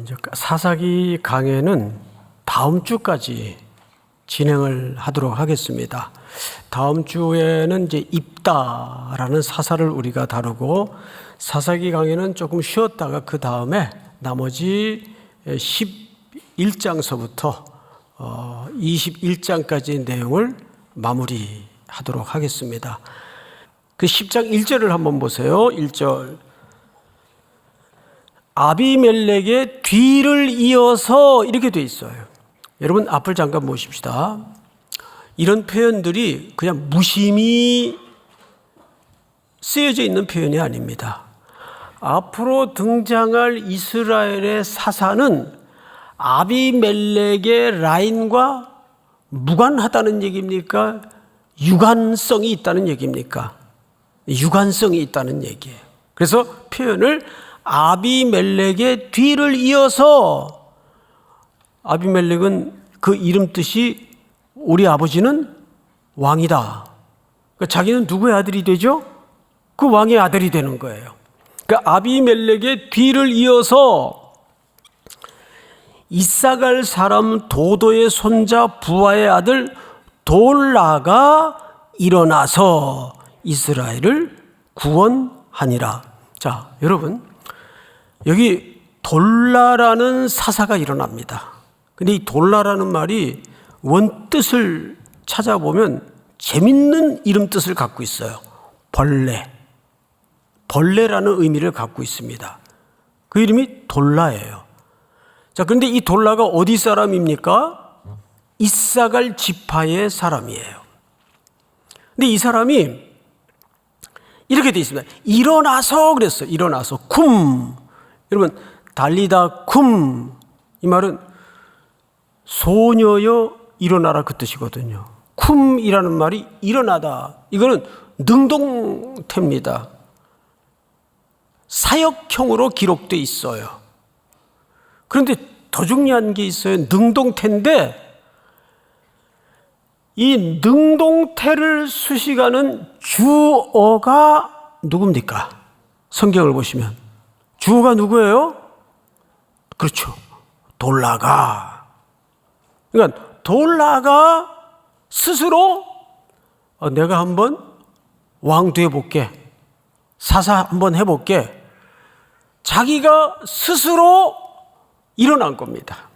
이제 사사기 강해는 다음 주까지 진행을 하도록 하겠습니다. 다음 주에는 이제 입다라는 사사를 우리가 다루고, 사사기 강해는 조금 쉬었다가 그 다음에 나머지 11장서부터 21장까지의 내용을 마무리하도록 하겠습니다. 그 10장 1절을 한번 보세요. 1절. 아비멜렉의 뒤를 이어서 이렇게 돼 있어요. 여러분 앞을 잠깐 보십시다. 이런 표현들이 그냥 무심히 쓰여져 있는 표현이 아닙니다. 앞으로 등장할 이스라엘의 사사는 아비멜렉의 라인과 무관하다는 얘기입니까? 유관성이 있다는 얘기입니까? 유관성이 있다는 얘기예요. 그래서 표현을 아비멜렉의 뒤를 이어서, 아비멜렉은 그 이름 뜻이 우리 아버지는 왕이다. 그러니까 자기는 누구의 아들이 되죠? 그 왕의 아들이 되는 거예요. 그러니까 아비멜렉의 뒤를 이어서 이사갈 사람 도도의 손자 부하의 아들 돌라가 일어나서 이스라엘을 구원하니라. 자, 여러분, 여기 돌라라는 사사가 일어납니다. 근데 이 돌라라는 말이 원뜻을 찾아보면 재밌는 이름 뜻을 갖고 있어요. 벌레라는 의미를 갖고 있습니다. 그 이름이 돌라예요. 자, 그런데 이 돌라가 어디 사람입니까? 이사갈 지파의 사람이에요. 근데 이 사람이 이렇게 돼 있습니다. 일어나서 그랬어요. 일어나서 쿰. 여러분, 달리다 쿰, 이 말은 소녀여 일어나라 그 뜻이거든요. 쿰이라는 말이 일어나다. 이거는 능동태입니다. 사역형으로 기록되어 있어요. 그런데 더 중요한 게 있어요. 능동태인데 이 능동태를 수식하는 주어가 누굽니까? 성경을 보시면 주어가 누구예요? 그렇죠. 돌라가. 그러니까 돌라가 스스로 내가 한번 왕 돼볼게, 사사 한번 해볼게, 자기가 스스로 일어난 겁니다.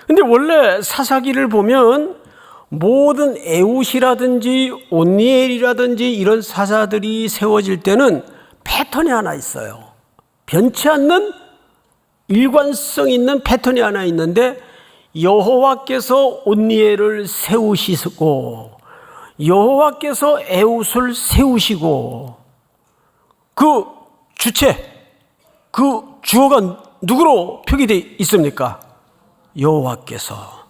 근데 원래 사사기를 보면 모든 에웃이라든지 온니엘이라든지 이런 사사들이 세워질 때는 패턴이 하나 있어요. 변치 않는 일관성 있는 패턴이 하나 있는데, 여호와께서 온니엘을 세우시고 여호와께서 에웃을 세우시고, 그 주체, 그 주어가 누구로 표기되어 있습니까? 여호와께서.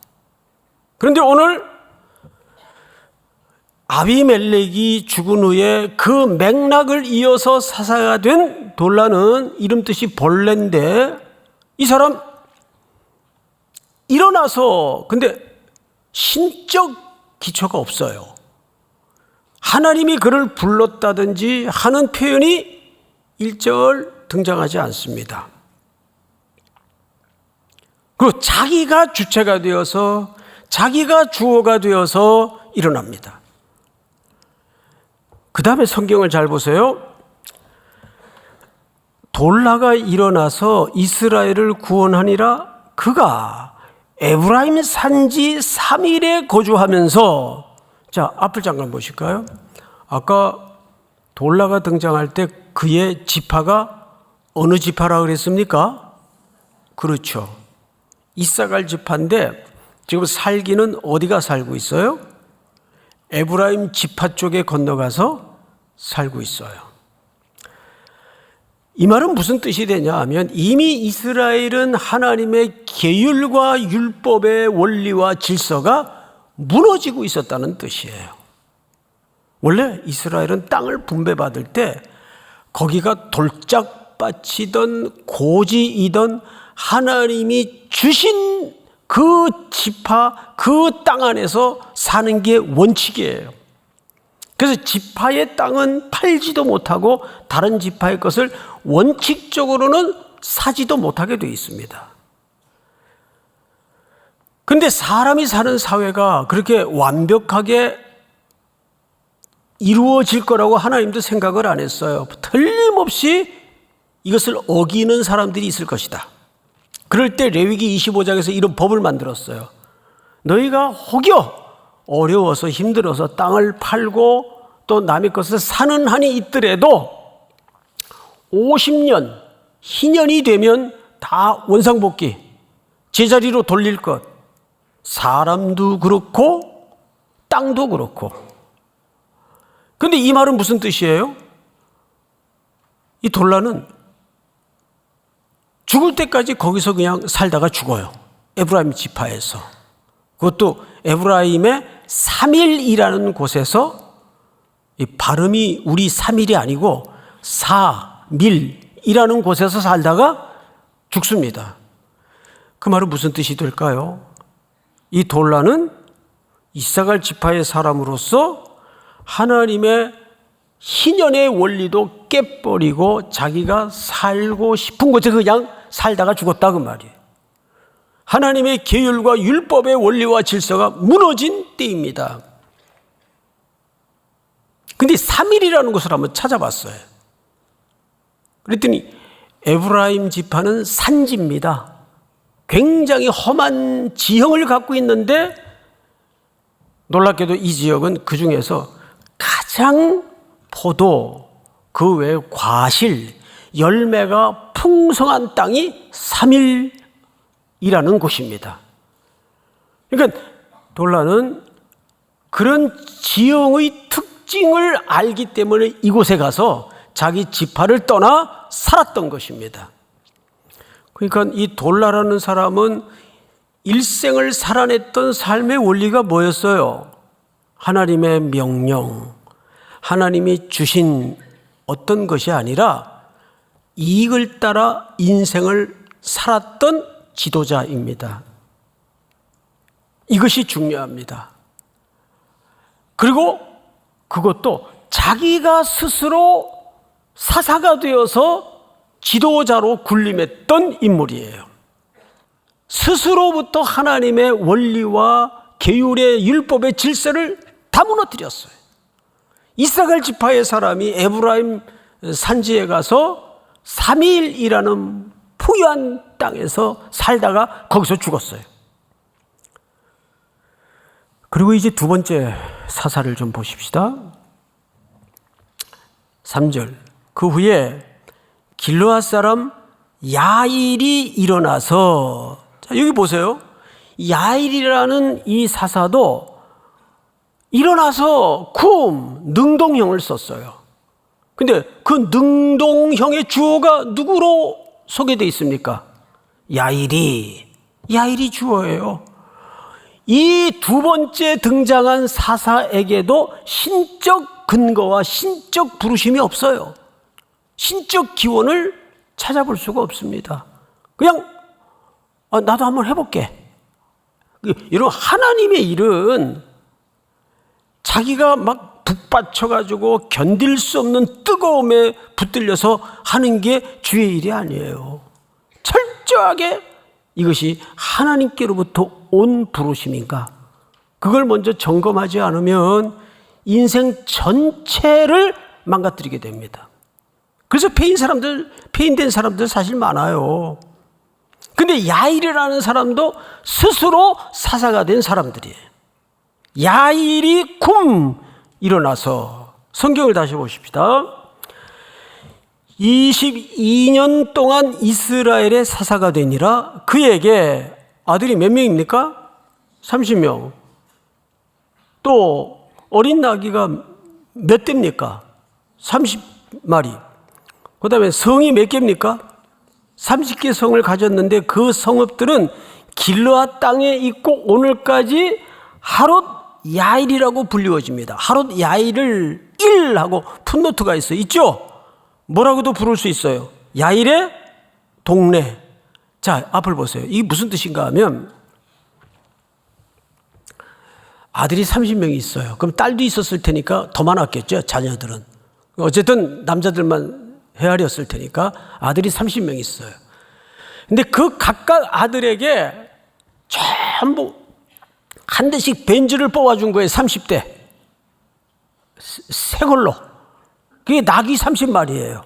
그런데 오늘 아비멜렉이 죽은 후에 그 맥락을 이어서 사사가 된 돌라는 이름 뜻이 벌레인데, 이 사람 일어나서, 근데 신적 기초가 없어요. 하나님이 그를 불렀다든지 하는 표현이 1절 등장하지 않습니다. 그리고 자기가 주체가 되어서, 자기가 주어가 되어서 일어납니다. 그 다음에 성경을 잘 보세요. 돌라가 일어나서 이스라엘을 구원하니라. 그가 에브라임 산지 3일에 거주하면서, 자, 앞을 잠깐 보실까요? 아까 돌라가 등장할 때 그의 지파가 어느 지파라고 그랬습니까? 그렇죠. 이사갈 지파인데 지금 살기는 어디가 살고 있어요? 에브라임 지파 쪽에 건너가서 살고 있어요. 이 말은 무슨 뜻이 되냐 하면, 이미 이스라엘은 하나님의 계율과 율법의 원리와 질서가 무너지고 있었다는 뜻이에요. 원래 이스라엘은 땅을 분배받을 때 거기가 돌짝밭이든 고지이든 하나님이 주신 그 지파, 그 땅 안에서 사는 게 원칙이에요. 그래서 지파의 땅은 팔지도 못하고 다른 지파의 것을 원칙적으로는 사지도 못하게 되어 있습니다. 근데 사람이 사는 사회가 그렇게 완벽하게 이루어질 거라고 하나님도 생각을 안 했어요. 틀림없이 이것을 어기는 사람들이 있을 것이다. 그럴 때 레위기 25장에서 이런 법을 만들었어요. 너희가 혹여 어려워서 힘들어서 땅을 팔고 또 남의 것을 사는 한이 있더라도 50년, 희년이 되면 다 원상복귀, 제자리로 돌릴 것. 사람도 그렇고 땅도 그렇고. 근데 이 말은 무슨 뜻이에요? 이 돌라는 죽을 때까지 거기서 그냥 살다가 죽어요. 에브라임 지파에서. 그것도 에브라임의 3일이라는 곳에서, 이 발음이 우리 3일이 아니고 4밀이라는 곳에서 살다가 죽습니다. 그 말은 무슨 뜻이 될까요? 이 돌라는 이사갈 지파의 사람으로서 하나님의 희년의 원리도 깨버리고 자기가 살고 싶은 곳에 그냥 살다가 죽었다 그 말이에요. 하나님의 계율과 율법의 원리와 질서가 무너진 때입니다. 근데 3일이라는 것을 한번 찾아봤어요. 그랬더니 에브라임 지파는 산지입니다. 굉장히 험한 지형을 갖고 있는데 놀랍게도 이 지역은 그 중에서 가장 포도, 그 외에 과실, 열매가 풍성한 땅이 3일이라는 곳입니다. 그러니까 돌라는 그런 지형의 특징을 알기 때문에 이곳에 가서 자기 지파를 떠나 살았던 것입니다. 그러니까 이 돌라라는 사람은 일생을 살아냈던 삶의 원리가 뭐였어요? 하나님의 명령, 하나님이 주신 어떤 것이 아니라 이익을 따라 인생을 살았던 지도자입니다. 이것이 중요합니다. 그리고 그것도 자기가 스스로 사사가 되어서 지도자로 군림했던 인물이에요. 스스로부터 하나님의 원리와 계율의 율법의 질서를 다 무너뜨렸어요. 이사갈 지파의 사람이 에브라임 산지에 가서 3일이라는 포유한 땅에서 살다가 거기서 죽었어요. 그리고 이제 두 번째 사사를 좀 보십시다. 3절. 그 후에 길르앗 사람 야일이 일어나서, 자, 여기 보세요. 야일이라는 이 사사도 일어나서 능동형을 썼어요. 근데 그 능동형의 주어가 누구로 소개되어 있습니까? 야일이 주어예요. 이 두 번째 등장한 사사에게도 신적 근거와 신적 부르심이 없어요. 신적 기원을 찾아볼 수가 없습니다. 그냥 나도 한번 해볼게. 이런 하나님의 일은 자기가 막 북받쳐가지고 견딜 수 없는 뜨거움에 붙들려서 하는 게 주의 일이 아니에요. 철저하게 이것이 하나님께로부터 온 부르심인가? 그걸 먼저 점검하지 않으면 인생 전체를 망가뜨리게 됩니다. 그래서 폐인된 사람들 사실 많아요. 근데 야일이라는 사람도 스스로 사사가 된 사람들이에요. 야일이 일어나서, 성경을 다시 보십시다. 22년 동안 이스라엘의 사사가 되니라. 그에게 아들이 몇 명입니까? 30명. 또 어린 나귀가 몇 대입니까? 30마리. 그 다음에 성이 몇 개입니까? 30개 성을 가졌는데 그 성읍들은 길르앗 땅에 있고 오늘까지 하롯 야일이라고 불리워집니다. 하롯 야일을 1하고 풋노트가 있죠? 뭐라고도 부를 수 있어요. 야일의 동네. 자, 앞을 보세요. 이게 무슨 뜻인가 하면 아들이 30명이 있어요. 그럼 딸도 있었을 테니까 더 많았겠죠, 자녀들은. 어쨌든 남자들만 헤아렸을 테니까 아들이 30명 있어요. 근데 그 각각 아들에게 전부 한 대씩 벤즈를 뽑아준 거예요. 30대. 새 걸로. 그게 낙이 30마리예요.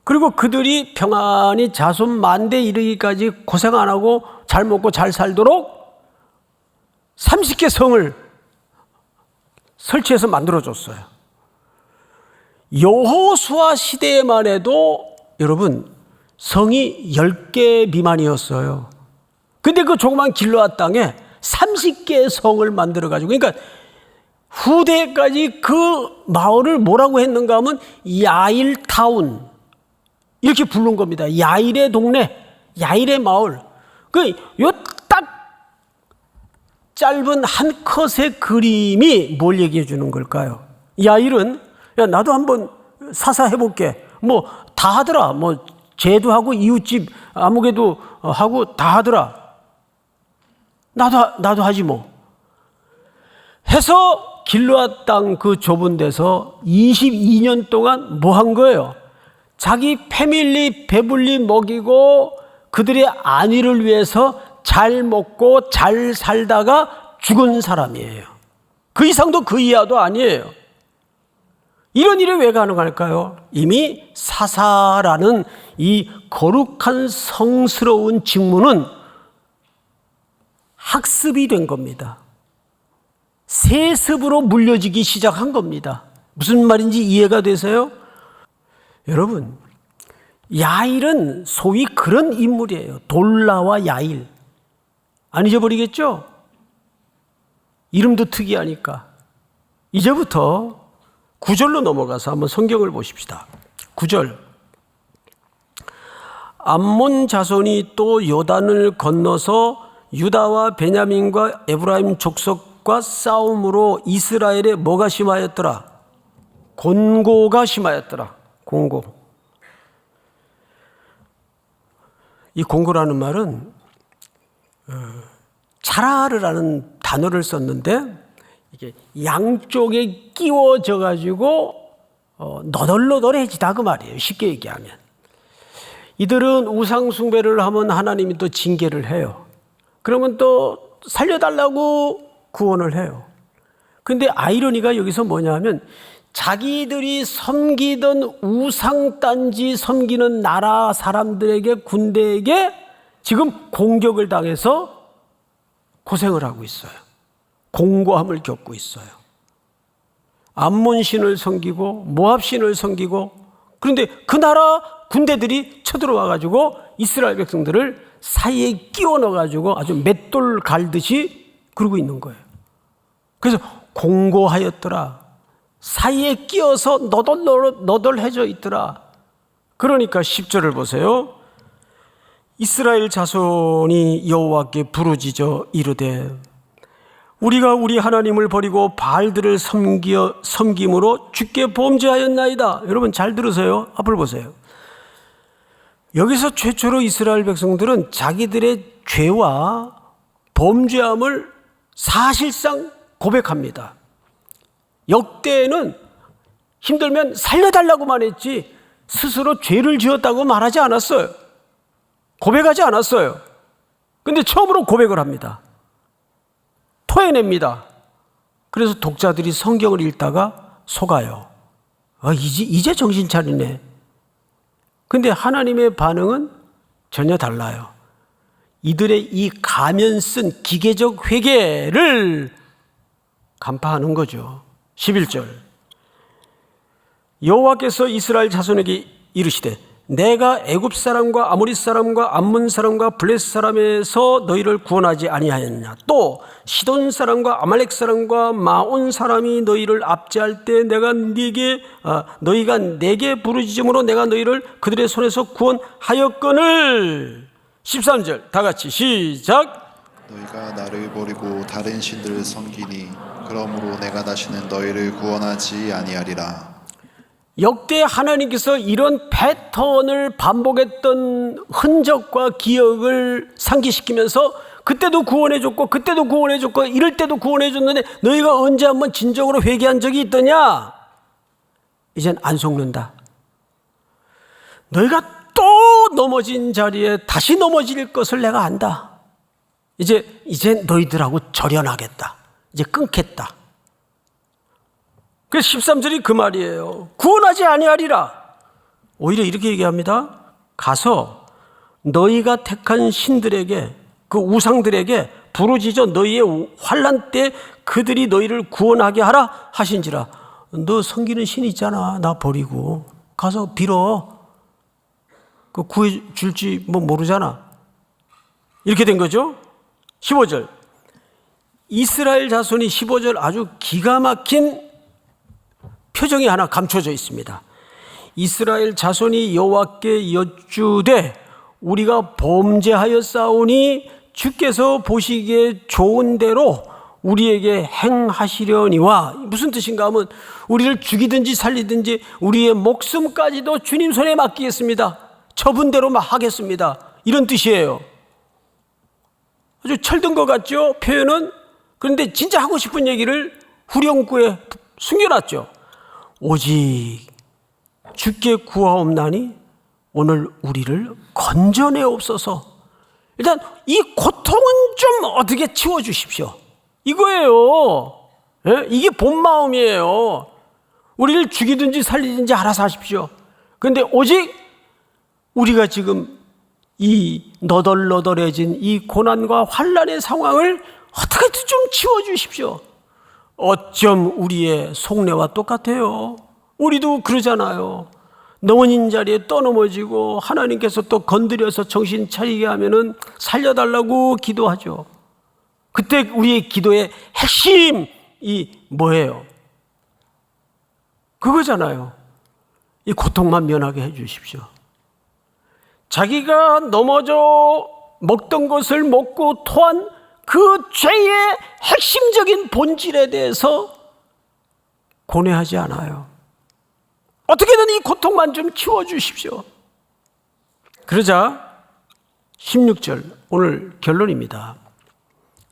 그리고 그들이 평안히 자손 만대 이르기까지 고생 안 하고 잘 먹고 잘 살도록 30개 성을 설치해서 만들어줬어요. 여호수아 시대에만 해도 여러분 성이 10개 미만이었어요. 근데 그 조그만 길르앗 땅에 30개의 성을 만들어가지고, 그러니까 후대까지 그 마을을 뭐라고 했는가 하면 야일타운 이렇게 부른 겁니다. 야일의 동네, 야일의 마을. 요 딱 짧은 한 컷의 그림이 뭘 얘기해 주는 걸까요? 야일은 야 나도 한번 사사해볼게. 뭐 다 하더라. 뭐 죄도 하고 이웃집 아무개도 하고 다 하더라. 나도 하지 뭐. 해서 길르앗 땅 그 좁은 데서 22년 동안 뭐 한 거예요? 자기 패밀리 배불리 먹이고 그들의 안위를 위해서 잘 먹고 잘 살다가 죽은 사람이에요. 그 이상도 그 이하도 아니에요. 이런 일이 왜 가능할까요? 이미 사사라는 이 거룩한 성스러운 직무는 학습이 된 겁니다. 세습으로 물려지기 시작한 겁니다. 무슨 말인지 이해가 되세요? 여러분, 야일은 소위 그런 인물이에요. 돌라와 야일. 안 잊어버리겠죠? 이름도 특이하니까. 이제부터 9절로 넘어가서 한번 성경을 보십시다. 9절. 암몬 자손이 또 요단을 건너서 유다와 베냐민과 에브라임 족속과 싸움으로 이스라엘에 뭐가 심하였더라? 곤고가 심하였더라. 곤고. 이 곤고라는 말은 차라르라는 단어를 썼는데 이게 양쪽에 끼워져 가지고 너덜너덜해지다 그 말이에요. 쉽게 얘기하면. 이들은 우상 숭배를 하면 하나님이 또 징계를 해요. 그러면 또 살려달라고 구원을 해요. 근데 아이러니가 여기서 뭐냐면 자기들이 섬기던 우상단지 섬기는 나라 사람들에게 군대에게 지금 공격을 당해서 고생을 하고 있어요. 공고함을 겪고 있어요. 암몬 신을 섬기고 모압 신을 섬기고, 그런데 그 나라 군대들이 쳐들어와 가지고 이스라엘 백성들을 사이에 끼워 넣어 가지고 아주 맷돌 갈듯이 그러고 있는 거예요. 그래서 공고하였더라. 사이에 끼어서 너덜해져 있더라. 그러니까 10절을 보세요. 이스라엘 자손이 여호와께 부르짖어 이르되 우리가 우리 하나님을 버리고 바알들을 섬김으로 주께 범죄하였나이다. 여러분 잘 들으세요. 앞을 보세요. 여기서 최초로 이스라엘 백성들은 자기들의 죄와 범죄함을 사실상 고백합니다. 역대에는 힘들면 살려달라고만 했지 스스로 죄를 지었다고 말하지 않았어요. 고백하지 않았어요. 근데 처음으로 고백을 합니다. 토해냅니다. 그래서 독자들이 성경을 읽다가 속아요. 이제 정신 차리네. 근데 하나님의 반응은 전혀 달라요. 이들의 이 가면 쓴 기계적 회개를 간파하는 거죠. 11절. 여호와께서 이스라엘 자손에게 이르시되 내가 애굽 사람과 아모리 사람과 암몬 사람과 블레셋 사람에서 너희를 구원하지 아니하였느냐. 또 시돈 사람과 아말렉 사람과 마온 사람이 너희를 압제할 때 너희가 내게 부르짖음으로 내가 너희를 그들의 손에서 구원하였거늘. 13절 다 같이 시작. 너희가 나를 버리고 다른 신들을 섬기니 그러므로 내가 다시는 너희를 구원하지 아니하리라. 역대 하나님께서 이런 패턴을 반복했던 흔적과 기억을 상기시키면서 그때도 구원해줬고 그때도 구원해줬고 이럴 때도 구원해줬는데 너희가 언제 한번 진정으로 회개한 적이 있더냐? 이젠 안 속는다. 너희가 또 넘어진 자리에 다시 넘어질 것을 내가 안다. 이제 너희들하고 절연하겠다. 이제 끊겠다. 그래서 13절이 그 말이에요. 구원하지 아니하리라. 오히려 이렇게 얘기합니다. 가서 너희가 택한 신들에게, 그 우상들에게 부르짖어 너희의 환난 때 그들이 너희를 구원하게 하라 하신지라. 너 섬기는 신 있잖아. 나 버리고 가서 빌어. 그 구해줄지 뭐 모르잖아. 이렇게 된 거죠. 15절. 이스라엘 자손이 15절 아주 기가 막힌 표정이 하나 감춰져 있습니다. 이스라엘 자손이 여호와께 여쭈되 우리가 범죄하였사오니 주께서 보시기에 좋은 대로 우리에게 행하시려니와. 무슨 뜻인가 하면 우리를 죽이든지 살리든지 우리의 목숨까지도 주님 손에 맡기겠습니다. 처분대로 막 하겠습니다. 이런 뜻이에요. 아주 철든 것 같죠? 표현은. 그런데 진짜 하고 싶은 얘기를 후렴구에 숨겨놨죠. 오직 주께 구하옵나니 오늘 우리를 건져내옵소서. 일단 이 고통은 좀 어떻게 치워주십시오. 이거예요. 예? 이게 본 마음이에요. 우리를 죽이든지 살리든지 알아서 하십시오. 그런데 오직 우리가 지금 이 너덜너덜해진 이 고난과 환난의 상황을 어떻게든 좀 치워주십시오. 어쩜 우리의 속내와 똑같아요. 우리도 그러잖아요. 넘어진 자리에 떠넘어지고 하나님께서 또 건드려서 정신 차리게 하면은 살려달라고 기도하죠. 그때 우리의 기도의 핵심이 뭐예요? 그거잖아요. 이 고통만 면하게 해 주십시오. 자기가 넘어져 먹던 것을 먹고 토한 그 죄의 핵심적인 본질에 대해서 고뇌하지 않아요. 어떻게든 이 고통만 좀 치워주십시오. 그러자 16절 오늘 결론입니다.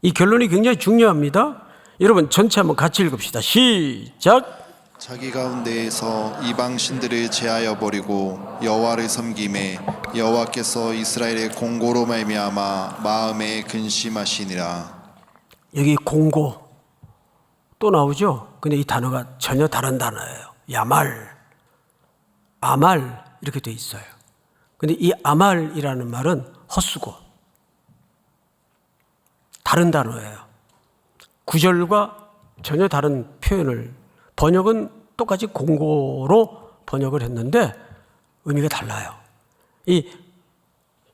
이 결론이 굉장히 중요합니다. 여러분 전체 한번 같이 읽읍시다. 시작. 자기 가운데에서 이방 신들을 제하여 버리고 여호와를 섬김에 여호와께서 이스라엘의 공고로 말미암아 마음에 근심하시니라. 여기 공고 또 나오죠. 근데 이 단어가 전혀 다른 단어예요. 야말, 아말 이렇게 돼 있어요. 근데 이 아말이라는 말은 헛수고, 다른 단어예요. 구절과 전혀 다른 표현을, 번역은 똑같이 공고로 번역을 했는데 의미가 달라요. 이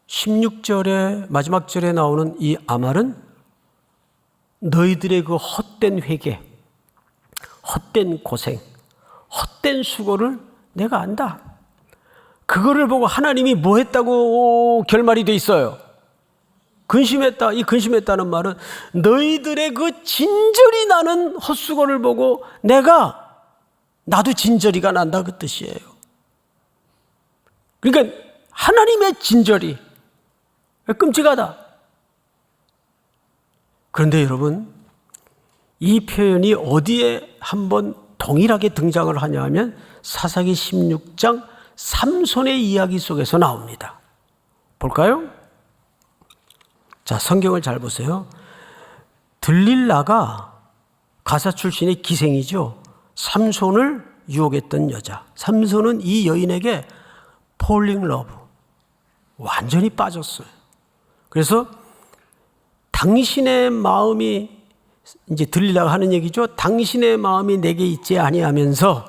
16절의 마지막 절에 나오는 이 아말은 너희들의 그 헛된 회개, 헛된 고생, 헛된 수고를 내가 안다. 그거를 보고 하나님이 뭐 했다고 결말이 돼 있어요? 근심했다. 이 근심했다는 말은 너희들의 그 진절이 나는 헛수고를 보고 나도 진절이가 난다 그 뜻이에요. 그러니까 하나님의 진절이 끔찍하다. 그런데 여러분, 이 표현이 어디에 한번 동일하게 등장을 하냐 하면 사사기 16장 삼손의 이야기 속에서 나옵니다. 볼까요? 자, 성경을 잘 보세요. 들릴라가 가사 출신의 기생이죠. 삼손을 유혹했던 여자. 삼손은 이 여인에게 falling love, 완전히 빠졌어요. 그래서 당신의 마음이, 이제 들리라고 하는 얘기죠. 당신의 마음이 내게 있지 아니하면서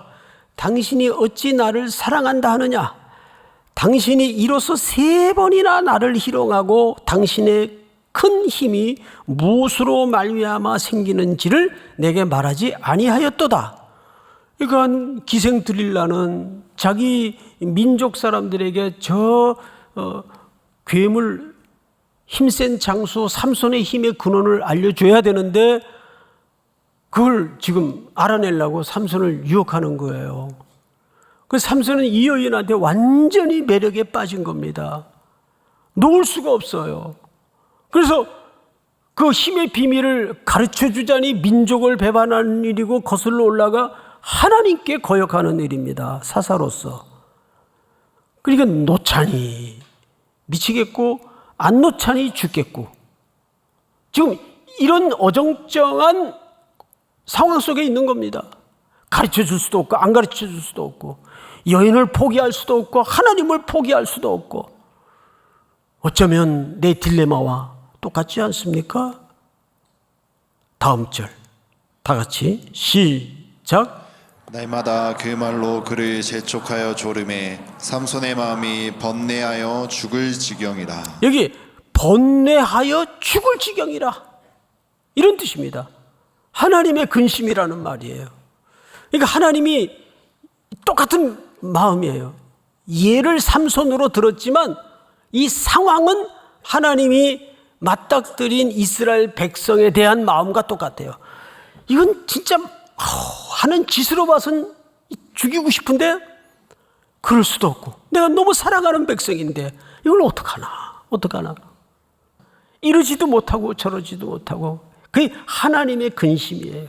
당신이 어찌 나를 사랑한다 하느냐. 당신이 이로써 3번이나 나를 희롱하고 당신의 큰 힘이 무엇으로 말미암아 생기는지를 내게 말하지 아니하였도다. 그러니까 기생 들릴라는 자기 민족 사람들에게 괴물, 힘센 장수 삼손의 힘의 근원을 알려줘야 되는데 그걸 지금 알아내려고 삼손을 유혹하는 거예요. 그 삼손은 이 여인한테 완전히 매력에 빠진 겁니다. 놓을 수가 없어요. 그래서 그 힘의 비밀을 가르쳐주자니 민족을 배반하는 일이고 거슬러 올라가 하나님께 거역하는 일입니다. 사사로서. 그러니까 놓자니 미치겠고 안 놓자니 죽겠고, 지금 이런 어정쩡한 상황 속에 있는 겁니다. 가르쳐 줄 수도 없고 안 가르쳐 줄 수도 없고, 여인을 포기할 수도 없고 하나님을 포기할 수도 없고, 어쩌면 내 딜레마와 똑같지 않습니까? 다음 절 다 같이 시작. 날마다 그 말로 그를 재촉하여 조름에 삼손의 마음이 번뇌하여 죽을 지경이라. 여기 번뇌하여 죽을 지경이라, 이런 뜻입니다. 하나님의 근심이라는 말이에요. 그러니까 하나님이 똑같은 마음이에요. 예를 삼손으로 들었지만 이 상황은 하나님이 맞닥뜨린 이스라엘 백성에 대한 마음과 똑같아요. 이건 진짜 하는 짓으로 봐선 죽이고 싶은데 그럴 수도 없고, 내가 너무 사랑하는 백성인데 이걸 어떡하나 이러지도 못하고 저러지도 못하고, 그게 하나님의 근심이에요.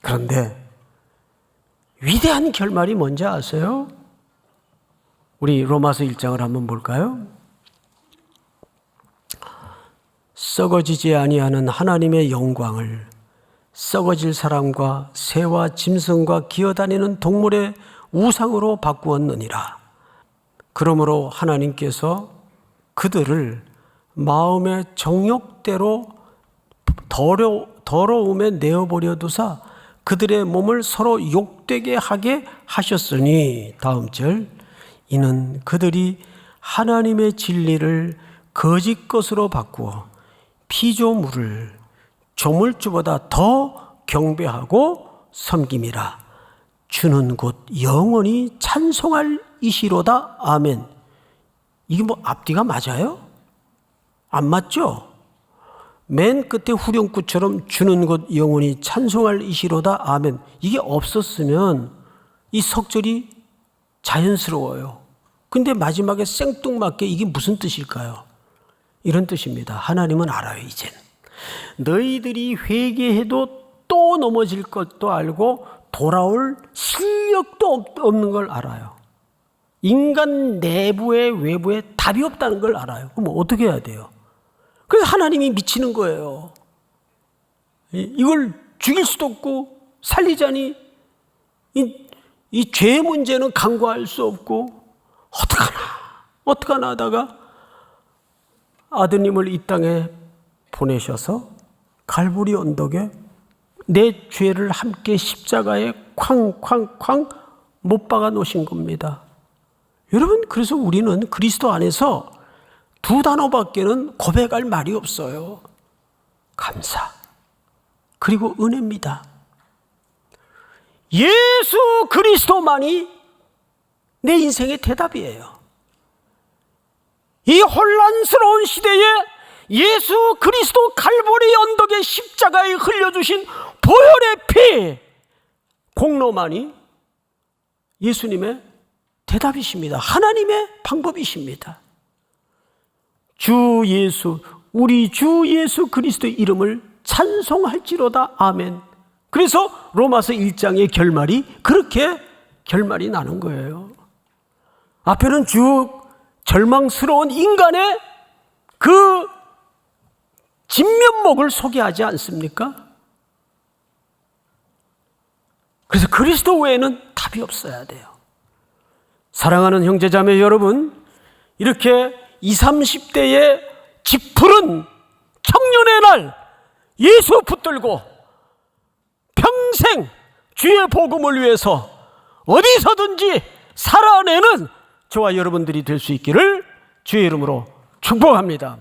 그런데 위대한 결말이 뭔지 아세요? 우리 로마서 1장을 한번 볼까요? 썩어지지 아니하는 하나님의 영광을 썩어질 사람과 새와 짐승과 기어다니는 동물의 우상으로 바꾸었느니라. 그러므로 하나님께서 그들을 마음의 정욕대로 더러움에 내어버려 두사 그들의 몸을 서로 욕되게 하게 하셨으니, 다음 절, 이는 그들이 하나님의 진리를 거짓 것으로 바꾸어 피조물을 조물주보다 더 경배하고 섬김이라. 주는 곧 영원히 찬송할 이시로다. 아멘. 이게 뭐 앞뒤가 맞아요? 안 맞죠? 맨 끝에 후렴구처럼 주는 곧 영원히 찬송할 이시로다. 아멘. 이게 없었으면 이 석절이 자연스러워요. 근데 마지막에 생뚱맞게 이게 무슨 뜻일까요? 이런 뜻입니다. 하나님은 알아요, 이젠. 너희들이 회개해도 또 넘어질 것도 알고 돌아올 실력도 없는 걸 알아요. 인간 내부에 외부에 답이 없다는 걸 알아요. 그럼 어떻게 해야 돼요? 그래서 하나님이 미치는 거예요. 이걸 죽일 수도 없고 살리자니 이 죄의 문제는 간과할 수 없고 어떡하나 하다가 아드님을 이 땅에 보내셔서 갈보리 언덕에 내 죄를 함께 십자가에 쾅쾅쾅 못 박아 놓으신 겁니다. 여러분, 그래서 우리는 그리스도 안에서 두 단어밖에는 고백할 말이 없어요. 감사, 그리고 은혜입니다. 예수 그리스도만이 내 인생의 대답이에요. 이 혼란스러운 시대에 예수 그리스도 갈보리 언덕의 십자가에 흘려주신 보혈의 피, 공로만이 예수님의 대답이십니다. 하나님의 방법이십니다. 주 예수, 우리 주 예수 그리스도의 이름을 찬송할지로다. 아멘. 그래서 로마서 1장의 결말이 그렇게 결말이 나는 거예요. 앞에는 쭉 절망스러운 인간의 그 진면목을 소개하지 않습니까? 그래서 그리스도 외에는 답이 없어야 돼요. 사랑하는 형제자매 여러분, 이렇게 20, 30대의 짙푸른 청년의 날 예수 붙들고 평생 주의 복음을 위해서 어디서든지 살아내는 저와 여러분들이 될 수 있기를 주의 이름으로 축복합니다.